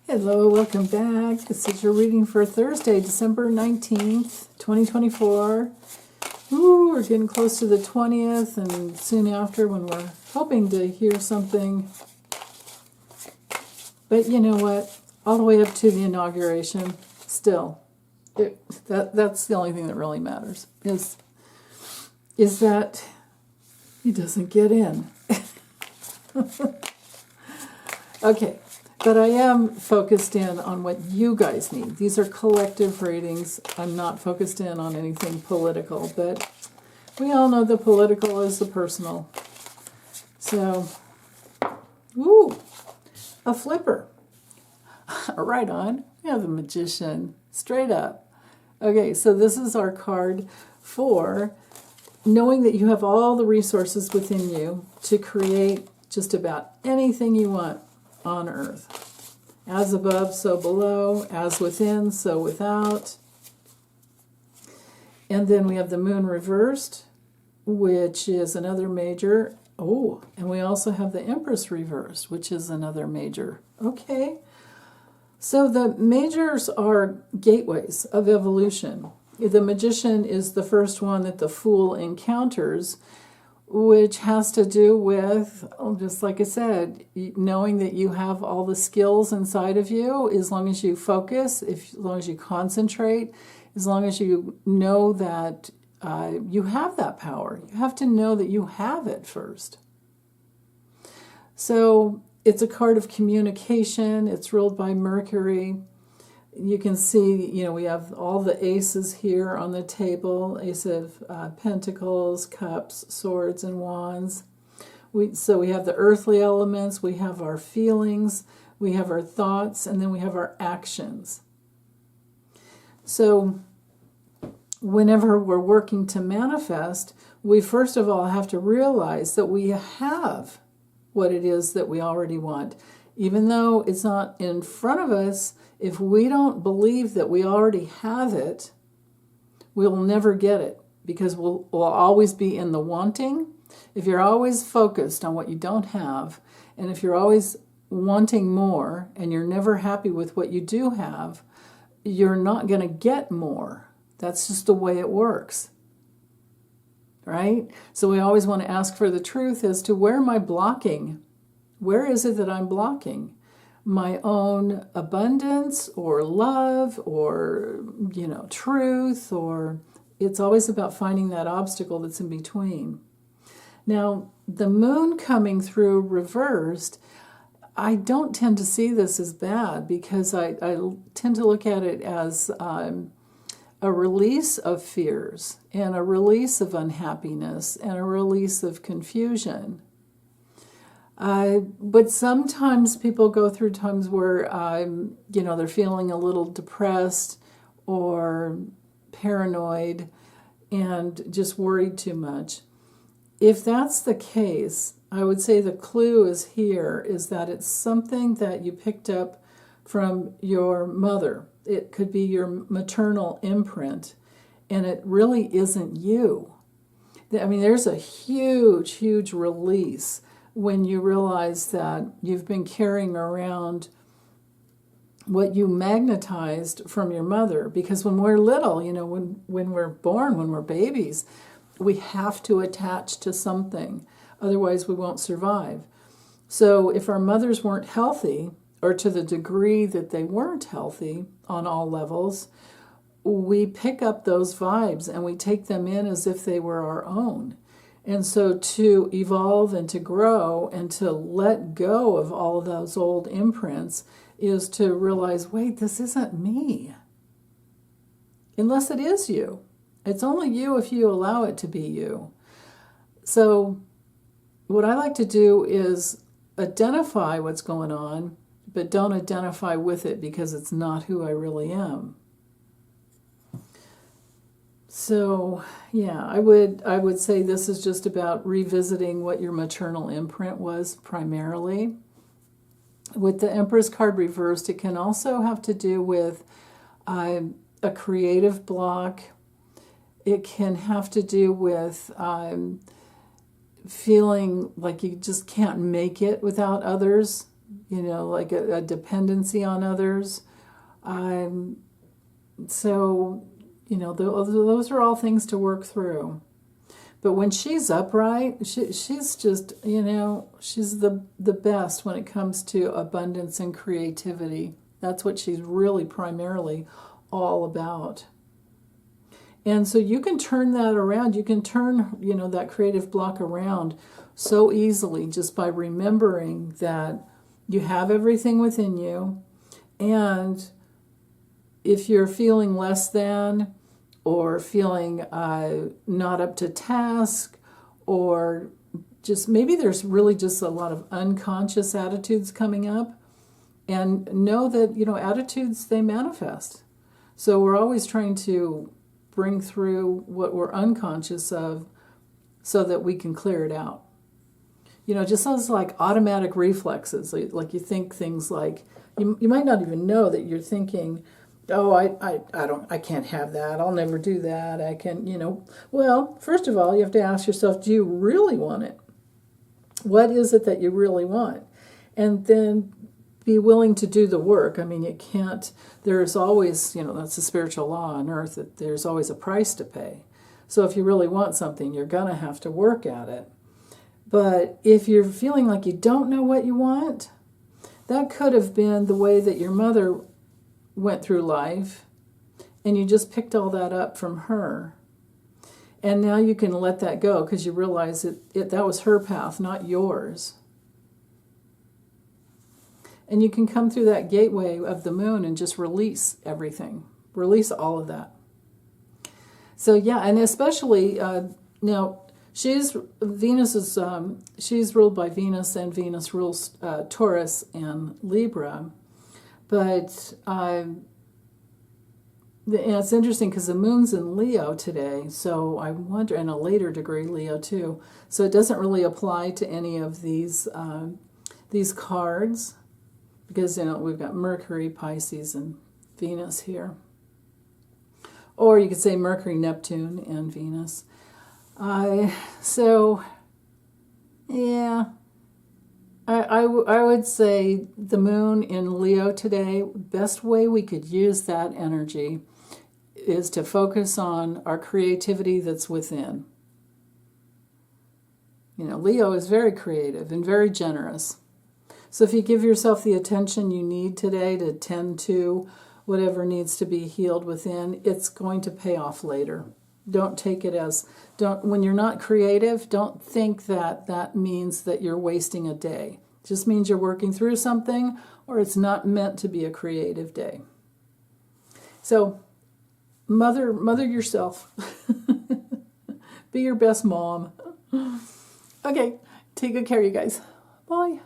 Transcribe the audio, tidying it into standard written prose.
Hello, welcome back. This is your reading for Thursday, December 19th, 2024. Ooh, we're getting close to the 20th, and soon after when we're hoping to hear something. But you know what? All the way up to the inauguration, still, that's the only thing that really matters, is that he doesn't get in. Okay. But I am focused in on what you guys need. These are collective readings. I'm not focused in on anything political, but we all know the political is the personal. So, woo, a flipper. Right on. We have the magician, straight up. Okay, so this is our card for knowing that you have all the resources within you to create just about anything you want on earth. As above, so below. As within, so without. And then we have the moon reversed, which is another major. Oh, and we also have the Empress reversed, which is another major. Okay. So the majors are gateways of evolution. The magician is the first one that the fool encounters, which has to do with, just like I said, knowing that you have all the skills inside of you, as long as you focus, as long as you concentrate, as long as you know that you have that power. You have to know that you have it first. So it's a card of communication. It's ruled by Mercury. You can see, we have all the aces here on the table. Ace of Pentacles, Cups, Swords, and Wands. So we have the earthly elements, we have our feelings, we have our thoughts, and then we have our actions. So whenever we're working to manifest, we first of all have to realize that we have what it is that we already want. Even though it's not in front of us, if we don't believe that we already have it, we'll never get it, because we'll always be in the wanting. If you're always focused on what you don't have, and if you're always wanting more and you're never happy with what you do have, you're not going to get more. That's just the way it works. Right? So we always want to ask for the truth as to, where am I blocking? Where is it that I'm blocking? My own abundance or love or, truth, or it's always about finding that obstacle that's in between. Now, the moon coming through reversed, I don't tend to see this as bad, because I tend to look at it as a release of fears and a release of unhappiness and a release of confusion. But sometimes people go through times where, they're feeling a little depressed or paranoid and just worried too much. If that's the case, I would say the clue is that it's something that you picked up from your mother. It could be your maternal imprint, and it really isn't you. There's a huge, huge release when you realize that you've been carrying around what you magnetized from your mother. Because when we're little, when we're born, when we're babies, we have to attach to something. Otherwise, we won't survive. So if our mothers weren't healthy, or to the degree that they weren't healthy on all levels, we pick up those vibes and we take them in as if they were our own. And so to evolve and to grow and to let go of all of those old imprints is to realize, wait, this isn't me. Unless it is you. It's only you if you allow it to be you. So what I like to do is identify what's going on, but don't identify with it, because it's not who I really am. So, yeah, I would say this is just about revisiting what your maternal imprint was primarily. With the Empress card reversed, it can also have to do with a creative block. It can have to do with feeling like you just can't make it without others. like a dependency on others. So, those are all things to work through. But when she's upright, she's just, she's the best when it comes to abundance and creativity. That's what she's really primarily all about. And so you can turn that around. You can turn, that creative block around so easily just by remembering that you have everything within you. And if you're feeling less than, or feeling not up to task, or just maybe there's really just a lot of unconscious attitudes coming up, and know that, attitudes, they manifest. So we're always trying to bring through what we're unconscious of so that we can clear it out. Just those like automatic reflexes, like you think things like, you might not even know that you're thinking, oh, I can't have that. I'll never do that. I can, Well, first of all, you have to ask yourself, do you really want it? What is it that you really want? And then be willing to do the work. I mean, you can't, there's always, that's a spiritual law on earth, that there's always a price to pay. So if you really want something, you're going to have to work at it. But if you're feeling like you don't know what you want, that could have been the way that your mother went through life, and you just picked all that up from her. And now you can let that go because you realize that was her path, not yours. And you can come through that gateway of the moon and just release everything. Release all of that. So yeah, and especially now, she's ruled by Venus, and Venus rules Taurus and Libra. But it's interesting because the moon's in Leo today, so I wonder, and a later degree Leo too. So it doesn't really apply to any of these cards, because we've got Mercury, Pisces, and Venus here. Or you could say Mercury, Neptune, and Venus. So yeah. I would say the moon in Leo today, best way we could use that energy is to focus on our creativity that's within. Leo is very creative and very generous. So if you give yourself the attention you need today to tend to whatever needs to be healed within, it's going to pay off later. Don't take it when you're not creative, don't think that means that you're wasting a day. It just means you're working through something, or it's not meant to be a creative day. So, mother yourself. Be your best mom. Okay, take good care, you guys. Bye.